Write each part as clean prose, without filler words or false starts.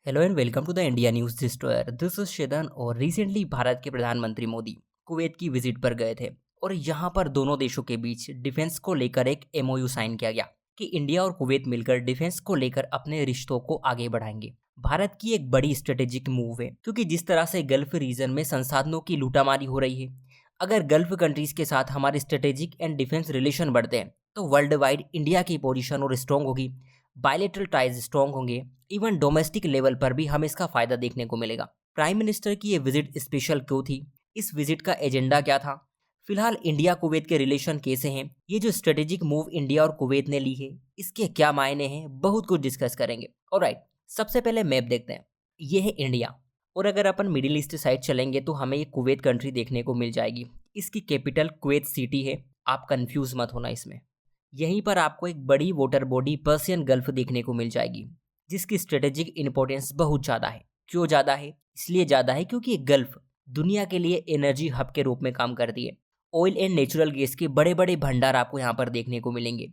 Hello and welcome to the India news destroyer. This is शेदन। और recently Bharat के प्रधानमंत्री मोदी कुवैत की विजिट पर गए थे और यहाँ पर दोनों देशों के बीच डिफेंस को लेकर एक एमओयू साइन किया गया कि इंडिया और कुवैत मिलकर डिफेंस को लेकर अपने रिश्तों को आगे बढ़ाएंगे। भारत की एक बड़ी स्ट्रेटेजिक मूव है क्योंकि जिस तरह से गल्फ रीजन में संसाधनों की लूटामारी हो रही है, अगर गल्फ कंट्रीज के साथ हमारे स्ट्रेटेजिक एंड डिफेंस रिलेशन बढ़ते हैं तो वर्ल्ड वाइड इंडिया की पोजीशन और स्ट्रॉन्ग होगी, बायलेटरल टाइज स्ट्रॉन्ग होंगे, इवन डोमेस्टिक लेवल पर भी हमें इसका फायदा देखने को मिलेगा। प्राइम मिनिस्टर की ये विजिट स्पेशल क्यों थी? इस विजिट का एजेंडा क्या था? फिलहाल इंडिया कुवैत के रिलेशन कैसे हैं? ये जो स्ट्रेटेजिक मूव इंडिया और कुवैत ने ली है, इसके क्या मायने हैं? बहुत कुछ डिस्कस करेंगे। ऑलराइट, सबसे पहले मैप देखते हैं। ये है इंडिया, और अगर अपन मिडिल ईस्ट साइड चलेंगे तो हमें ये कुवैत कंट्री देखने को मिल जाएगी। इसकी कैपिटल कुवैत सिटी है, आप कंफ्यूज मत होना इसमें। यहीं पर आपको एक बड़ी वाटर बॉडी पर्सियन गल्फ देखने को मिल जाएगी, जिसकी स्ट्रेटेजिक इंपॉर्टेंस बहुत ज़्यादा है। क्यों ज़्यादा है? इसलिए ज़्यादा है क्योंकि ये गल्फ दुनिया के लिए एनर्जी हब के रूप में काम करती है। ऑयल एंड नेचुरल गैस के बड़े बड़े भंडार आपको यहाँ पर देखने को मिलेंगे।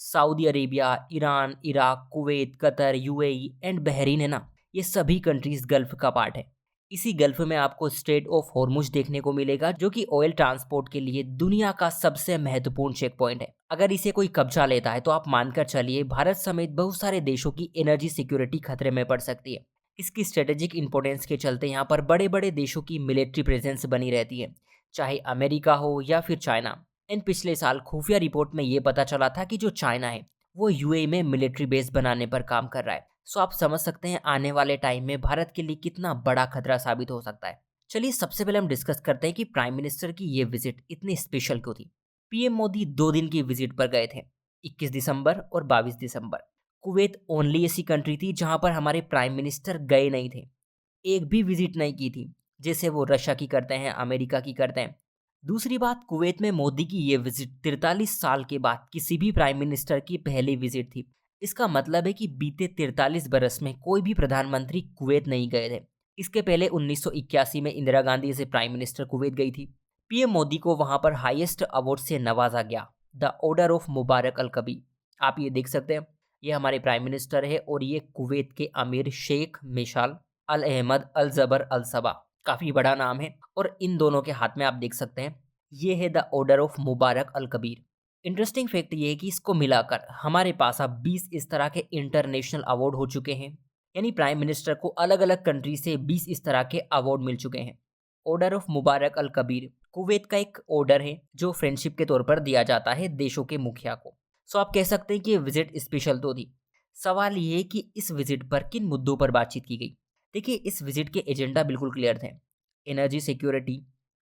Saudi Arabia, Iran, Iraq, Kuwait, Qatar, UAE and Bahrain है ना, ये सभी कंट्रीज गल्फ का पार्ट है। इसी गल्फ में आपको स्ट्रेट ऑफ हॉर्मुज देखने को मिलेगा, जो कि ऑयल ट्रांसपोर्ट के लिए दुनिया का सबसे महत्वपूर्ण चेक पॉइंट है। अगर इसे कोई कब्जा लेता है तो आप मानकर चलिए भारत समेत बहुत सारे देशों की एनर्जी सिक्योरिटी खतरे में पड़ सकती है। इसकी स्ट्रेटेजिक इंपॉर्टेंस के चलते यहाँ पर बड़े बड़े देशों की मिलिट्री प्रेजेंस बनी रहती है, चाहे अमेरिका हो या फिर चाइना। एंड पिछले साल खुफिया रिपोर्ट में ये पता चला था कि जो चाइना है वो यूएई में मिलिट्री बेस बनाने पर काम कर रहा है। सो आप समझ सकते हैं आने वाले टाइम में भारत के लिए कितना बड़ा खतरा साबित हो सकता है। चलिए सबसे पहले हम डिस्कस करते हैं कि प्राइम मिनिस्टर की ये विजिट इतनी स्पेशल क्यों थी। पीएम मोदी 2 दिन की विजिट पर गए थे, 21 दिसंबर और 22 दिसंबर। कुवैत ओनली ऐसी कंट्री थी जहां पर हमारे प्राइम मिनिस्टर गए नहीं थे, एक भी विजिट नहीं की थी, जैसे वो रशिया की करते हैं, अमेरिका की करते हैं। दूसरी बात, कुवैत में मोदी की ये विजिट 43 साल के बाद किसी भी प्राइम मिनिस्टर की पहली विजिट थी। इसका मतलब है कि बीते 43 बरस में कोई भी प्रधानमंत्री कुवैत नहीं गए थे। इसके पहले 1981 में इंदिरा गांधी से प्राइम मिनिस्टर कुवैत गई थी। पीएम मोदी को वहां पर हाईएस्ट अवार्ड से नवाजा गया, द ऑर्डर ऑफ मुबारक अल कबी। आप ये देख सकते हैं, ये हमारे प्राइम मिनिस्टर है और ये कुवैत के अमीर शेख मिशाल अल अहमद अल जबर अल सबा। काफी बड़ा नाम है और इन दोनों के हाथ में आप देख सकते हैं ये है the order of Mubarak al Kabir. Interesting fact ये है कि इसको मिलाकर हमारे पास अब 20 इस तरह के इंटरनेशनल अवार्ड हो चुके हैं, यानी प्राइम मिनिस्टर को अलग अलग कंट्री से 20 इस तरह के अवार्ड मिल चुके हैं। Order of Mubarak al Kabir Kuwait का एक ऑर्डर है जो फ्रेंडशिप के तौर पर दिया जाता है देशों के मुखिया को। सो आप कह सकते हैं कि ये विजिट स्पेशल तो थी। सवाल ये है कि इस विजिट पर किन मुद्दों पर बातचीत की गई। देखिए, इस विजिट के एजेंडा बिल्कुल क्लियर थे। Energy security,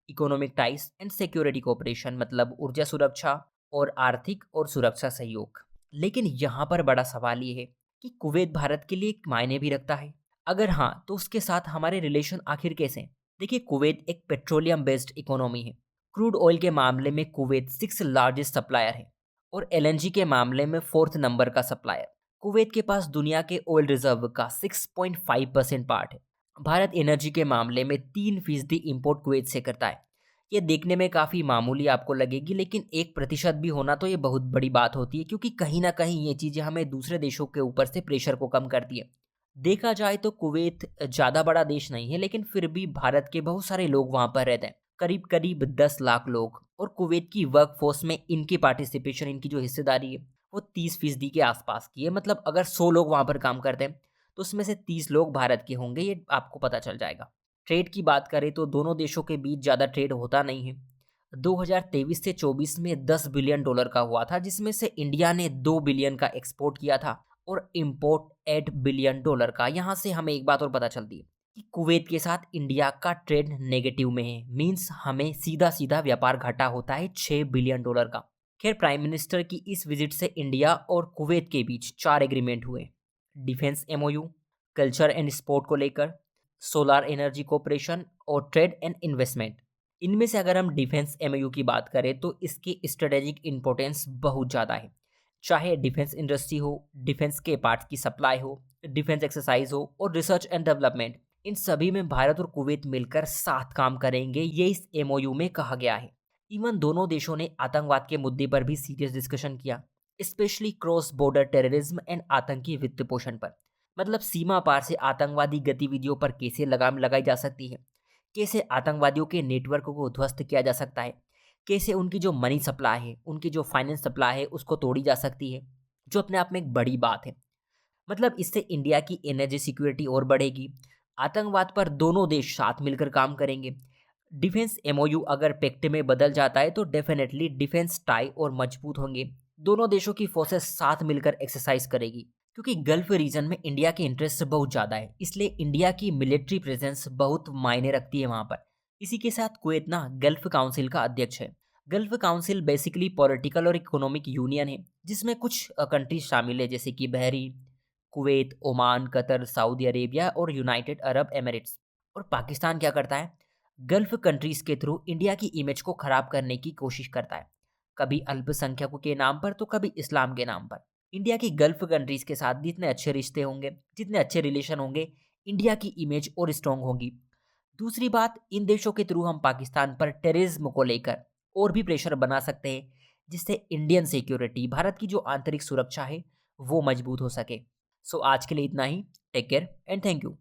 economic ties and security cooperation, मतलब ऊर्जा सुरक्षा और आर्थिक और सुरक्षा सहयोग। लेकिन यहाँ पर बड़ा सवाल ये है कि कुवैत भारत के लिए एक मायने भी रखता है। अगर हाँ, तो उसके साथ हमारे रिलेशन आखिर कैसे हैं? देखिए, कुवैत एक पेट्रोलियम बेस्ड इकोनॉमी है। क्रूड ऑयल के मामले में कुवैत 6 लार्जेस्ट सप्लायर है और एलएनजी के मामले में 4th नंबर का सप्लायर। कुवैत के पास दुनिया के ऑयल रिजर्व का 6.5% पार्ट है। भारत एनर्जी के मामले में 3% इंपोर्ट कुवैत से करता है। ये देखने में काफ़ी मामूली आपको लगेगी, लेकिन 1% भी होना तो ये बहुत बड़ी बात होती है, क्योंकि कहीं ना कहीं ये चीज़ें हमें दूसरे देशों के ऊपर से प्रेशर को कम करती है। देखा जाए तो कुवैत ज़्यादा बड़ा देश नहीं है, लेकिन फिर भी भारत के बहुत सारे लोग वहाँ पर रहते हैं, करीब करीब 10 लाख लोग। और कुवैत की वर्कफोर्स में इनकी पार्टिसिपेशन, इनकी जो हिस्सेदारी है वो 30% के आसपास की है। मतलब अगर 100 लोग वहाँ पर काम करते हैं तो उसमें से 30 लोग भारत के होंगे, ये आपको पता चल जाएगा। ट्रेड की बात करें तो दोनों देशों के बीच ज़्यादा ट्रेड होता नहीं है। 2023 से 24 में $10 बिलियन का हुआ था, जिसमें से इंडिया ने 2 बिलियन का एक्सपोर्ट किया था और इम्पोर्ट $8 बिलियन का। यहाँ से हमें एक बात और पता चलती है कि कुवैत के साथ इंडिया का ट्रेड नेगेटिव में है, मीन्स हमें सीधा सीधा व्यापार घाटा होता है $6 बिलियन का। खैर, प्राइम मिनिस्टर की इस विजिट से इंडिया और कुवैत के बीच 4 एग्रीमेंट हुए। Defence MOU, culture and sport को लेकर, सोलार एनर्जी कोऑपरेशन और ट्रेड एंड इन्वेस्टमेंट। इनमें से अगर हम डिफेंस एमओयू की बात करें तो इसकी स्ट्रेटेजिक इंपॉर्टेंस बहुत ज़्यादा है। चाहे डिफेंस इंडस्ट्री हो, डिफेंस के पार्ट्स की सप्लाई हो, डिफेंस एक्सरसाइज हो और रिसर्च एंड डेवलपमेंट, इन सभी में भारत और कुवैत मिलकर साथ काम करेंगे, ये इस एमओयू में कहा गया है। इवन दोनों देशों ने आतंकवाद के मुद्दे पर भी सीरियस डिस्कशन किया, specially cross border terrorism and आतंकी वित्त पोषण पर। मतलब सीमा पार से आतंकवादी गतिविधियों पर कैसे लगाम लगाई जा सकती है, कैसे आतंकवादियों के नेटवर्क को ध्वस्त किया जा सकता है, कैसे उनकी जो मनी सप्लाई है, उनकी जो फाइनेंस सप्लाई है उसको तोड़ी जा सकती है, जो अपने आप में एक बड़ी बात है। मतलब इससे इंडिया की एनर्जी सिक्योरिटी और बढ़ेगी। आतंकवाद पर दोनों देश साथ मिलकर काम करेंगे। डिफेंस एमओयू अगर पैक्ट में बदल जाता है तो डेफिनेटली डिफेंस टाई और मजबूत होंगे। दोनों देशों की फोर्सेस साथ मिलकर एक्सरसाइज करेगी। क्योंकि गल्फ रीजन में इंडिया के इंटरेस्ट बहुत ज़्यादा है, इसलिए इंडिया की मिलिट्री प्रेजेंस बहुत मायने रखती है वहाँ पर। इसी के साथ कुवैत ना गल्फ काउंसिल का अध्यक्ष है। गल्फ काउंसिल बेसिकली पॉलिटिकल और इकोनॉमिक यूनियन है, जिसमें कुछ कंट्रीज शामिल है जैसे कि Bahrain, Kuwait, Oman, Qatar, Saudi Arabia और यूनाइटेड अरब एमिरेट्स। और पाकिस्तान क्या करता है, गल्फ कंट्रीज के थ्रू इंडिया की इमेज को खराब करने की कोशिश करता है, कभी अल्पसंख्यकों के नाम पर तो कभी इस्लाम के नाम पर। इंडिया की गल्फ कंट्रीज के साथ जितने अच्छे रिश्ते होंगे, जितने अच्छे रिलेशन होंगे, इंडिया की इमेज और स्ट्रांग होगी। दूसरी बात, इन देशों के थ्रू हम पाकिस्तान पर टेररिज्म को लेकर और भी प्रेशर बना सकते हैं, जिससे इंडियन सिक्योरिटी, भारत की जो आंतरिक सुरक्षा है वो मजबूत हो सके। सो आज के लिए इतना ही। Take care and thank you.